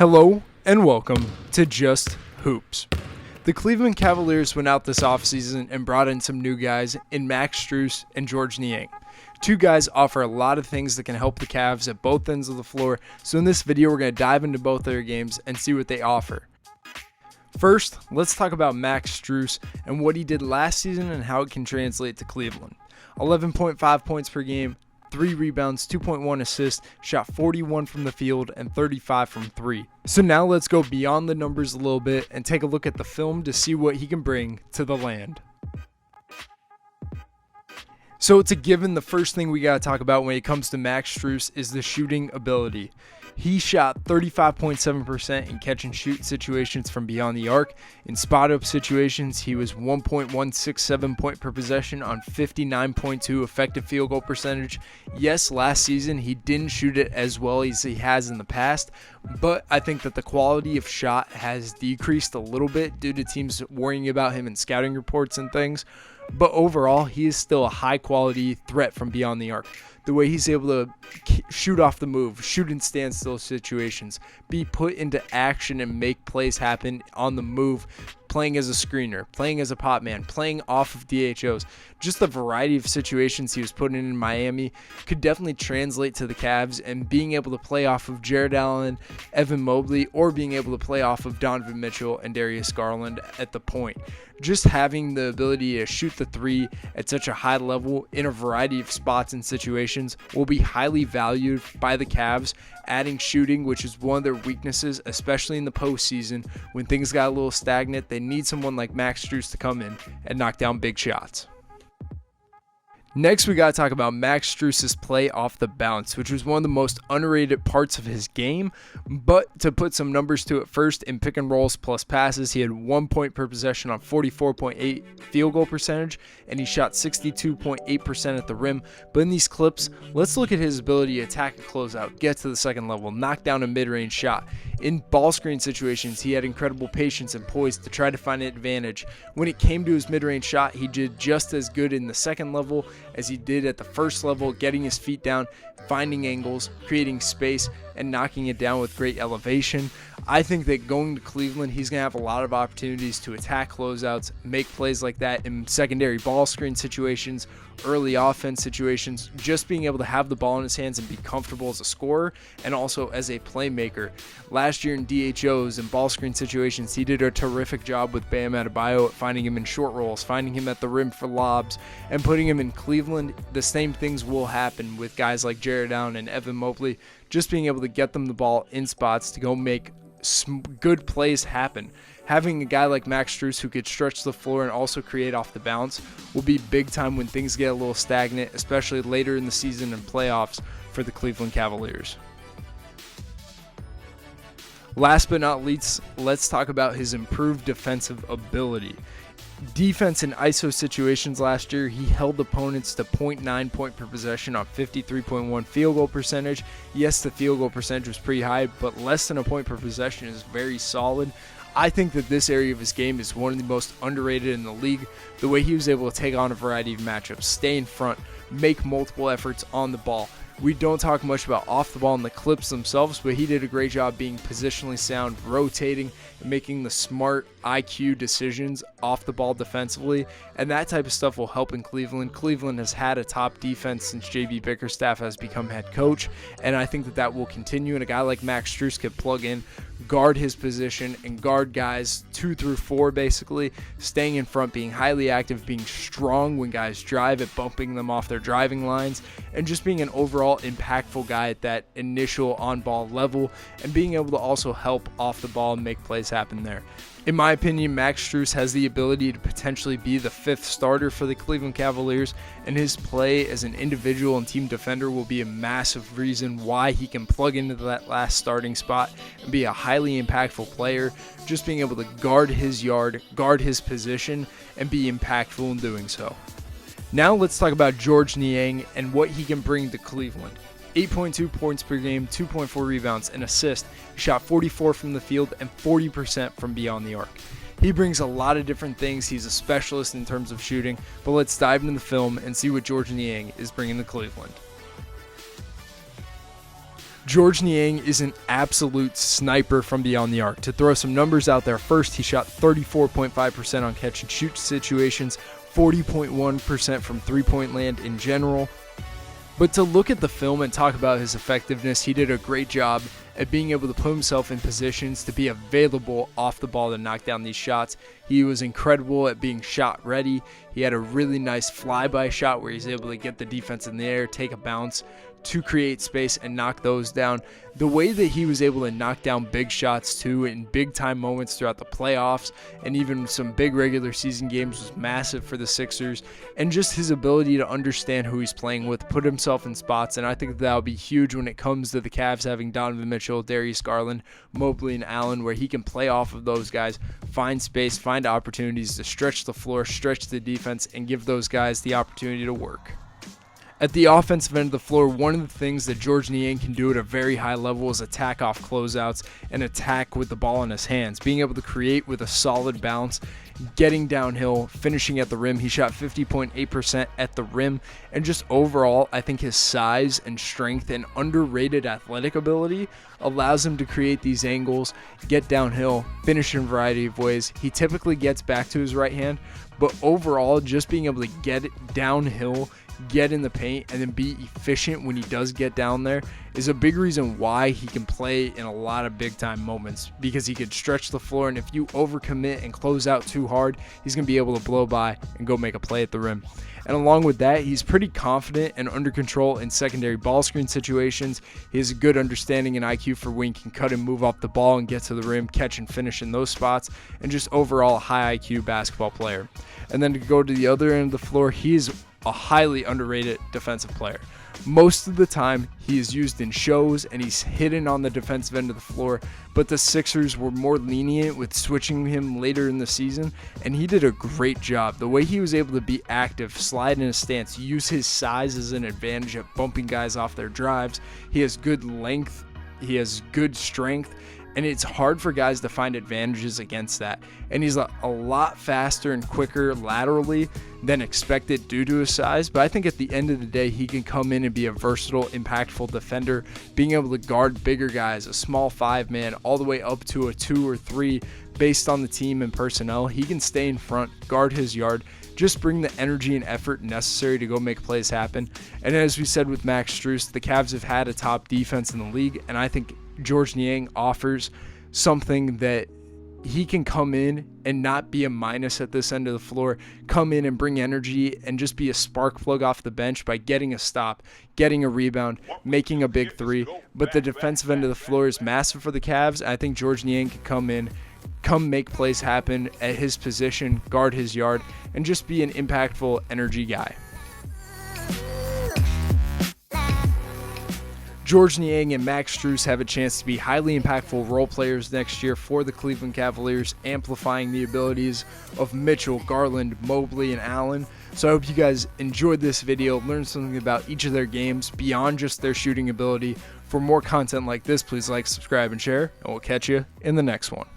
Hello and welcome to Just Hoops. The Cleveland Cavaliers went out this offseason and brought in some new guys in Strus and Georges Niang. Two guys offer a lot of things that can help the Cavs at both ends of the floor, so in this video we're going to dive into both their games and see what they offer. First, let's talk about Strus and what he did last season and how it can translate to Cleveland. 11.5 points per game, 3 rebounds, 2.1 assists, shot 41 from the field and 35 from 3. So now let's go beyond the numbers a little bit and take a look at the film to see what he can bring to the land. So it's a given, the first thing we got to talk about when it comes to Strus is the shooting ability. He shot 35.7% in catch and shoot situations from beyond the arc. In spot up situations, he was 1.167 point per possession on 59.2 effective field goal percentage. Yes, last season he didn't shoot it as well as he has in the past, but I think that the quality of shot has decreased a little bit due to teams worrying about him in scouting reports and things. But overall, he is still a high-quality threat from beyond the arc. The way he's able to shoot off the move, shoot in standstill situations, be put into action and make plays happen on the move, playing as a screener, playing as a pop man, playing off of DHOs. Just the variety of situations he was put in Miami could definitely translate to the Cavs, and being able to play off of Jared Allen, Evan Mobley, or being able to play off of Donovan Mitchell and Darius Garland at the point. Just having the ability to shoot the three at such a high level in a variety of spots and situations will be highly valued by the Cavs. Adding shooting, which is one of their weaknesses, especially in the postseason when things got a little stagnant, they need someone like Strus to come in and knock down big shots. Next, we got to talk about Strus's play off the bounce, which was one of the most underrated parts of his game. But to put some numbers to it first, in pick and rolls plus passes, he had 1 point per possession on 44.8 field goal percentage, and he shot 62.8% at the rim. But in these clips, let's look at his ability to attack a closeout, get to the second level, knock down a mid-range shot. In ball screen situations, he had incredible patience and poise to try to find an advantage. When it came to his mid-range shot, he did just as good in the second level as he did at the first level, getting his feet down, finding angles, creating space, and knocking it down with great elevation. I think that going to Cleveland, he's going to have a lot of opportunities to attack closeouts, make plays like that in secondary ball screen situations, early offense situations, just being able to have the ball in his hands and be comfortable as a scorer and also as a playmaker. Last year in DHOs and ball screen situations, he did a terrific job with Bam Adebayo at finding him in short rolls, finding him at the rim for lobs, and putting him in Cleveland. The same things will happen with guys like Jared Allen and Evan Mobley, just being able to get them the ball in spots to go make good plays happen. Having a guy like Strus who could stretch the floor and also create off the bounce will be big time when things get a little stagnant, especially later in the season and playoffs for the Cleveland Cavaliers. Last but not least, let's talk about his improved defensive ability. Defense in ISO situations last year, he held opponents to 0.9 point per possession on 53.1 field goal percentage. Yes, the field goal percentage was pretty high, but less than a point per possession is very solid. I think that this area of his game is one of the most underrated in the league. The way he was able to take on a variety of matchups, stay in front, make multiple efforts on the ball. We don't talk much about off the ball in the clips themselves, but he did a great job being positionally sound, rotating, and making the smart IQ decisions off the ball defensively, and that type of stuff will help in Cleveland. Cleveland has had a top defense since JB Bickerstaff has become head coach, and I think that that will continue, and a guy like Strus could plug in, guard his position, and guard guys 2 through 4 basically, staying in front, being highly active, being strong when guys drive at bumping them off their driving lines, and just being an overall impactful guy at that initial on-ball level, and being able to also help off the ball and make plays happen there. In my opinion, Strus has the ability to potentially be the 5th starter for the Cleveland Cavaliers, and his play as an individual and team defender will be a massive reason why he can plug into that last starting spot and be a highly impactful player, just being able to guard his yard, guard his position, and be impactful in doing so. Now let's talk about Georges Niang and what he can bring to Cleveland. 8.2 points per game, 2.4 rebounds, and assists. He shot 44 from the field and 40% from beyond the arc. He brings a lot of different things. He's a specialist in terms of shooting, but let's dive into the film and see what Georges Niang is bringing to Cleveland. Georges Niang is an absolute sniper from beyond the arc. To throw some numbers out there, first, he shot 34.5% on catch and shoot situations, 40.1% from three-point land in general. But to look at the film and talk about his effectiveness, he did a great job at being able to put himself in positions to be available off the ball to knock down these shots. He was incredible at being shot ready. He had a really nice flyby shot where he's able to get the defense in the air, take a bounce to create space and knock those down. The way that he was able to knock down big shots too in big time moments throughout the playoffs and even some big regular season games was massive for the Sixers, and just his ability to understand who he's playing with, put himself in spots, and I think that'll be huge when it comes to the Cavs having Donovan Mitchell, Darius Garland, Mobley, and Allen, where he can play off of those guys, find space, find opportunities to stretch the floor, stretch the defense, and give those guys the opportunity to work. At the offensive end of the floor, one of the things that Georges Niang can do at a very high level is attack off closeouts and attack with the ball in his hands, being able to create with a solid bounce, getting downhill, finishing at the rim. He shot 50.8% at the rim, and just overall, I think his size and strength and underrated athletic ability allows him to create these angles, get downhill, finish in a variety of ways. He typically gets back to his right hand, but overall, just being able to get it downhill, get in the paint, and then be efficient when he does get down there is a big reason why he can play in a lot of big time moments, because he could stretch the floor, and if you overcommit and close out too hard, he's going to be able to blow by and go make a play at the rim. And along with that, he's pretty confident and under control in secondary ball screen situations. He has a good understanding and IQ for when he can cut and move off the ball and get to the rim, catch and finish in those spots, and just overall a high IQ basketball player. And then to go to the other end of the floor, he's a highly underrated defensive player. Most of the time, he is used in shows and he's hidden on the defensive end of the floor, but the Sixers were more lenient with switching him later in the season, and he did a great job. The way he was able to be active, slide in his stance, use his size as an advantage at bumping guys off their drives. He has good length, he has good strength, and it's hard for guys to find advantages against that. And he's a lot faster and quicker laterally than expected due to his size. But I think at the end of the day, he can come in and be a versatile, impactful defender, being able to guard bigger guys, a small 5-man, all the way up to a 2 or 3 based on the team and personnel. He can stay in front, guard his yard, just bring the energy and effort necessary to go make plays happen. And as we said with Max Strus, the Cavs have had a top defense in the league, and I think Georges Niang offers something that he can come in and not be a minus at this end of the floor, come in and bring energy and just be a spark plug off the bench by getting a stop, getting a rebound, making a big three. But the defensive end of the floor is massive for the Cavs. I think Georges Niang can come in, make plays happen at his position, guard his yard, and just be an impactful energy guy. Georges Niang and Max Strus have a chance to be highly impactful role players next year for the Cleveland Cavaliers, amplifying the abilities of Mitchell, Garland, Mobley, and Allen. So I hope you guys enjoyed this video, learned something about each of their games beyond just their shooting ability. For more content like this, please like, subscribe, and share, and we'll catch you in the next one.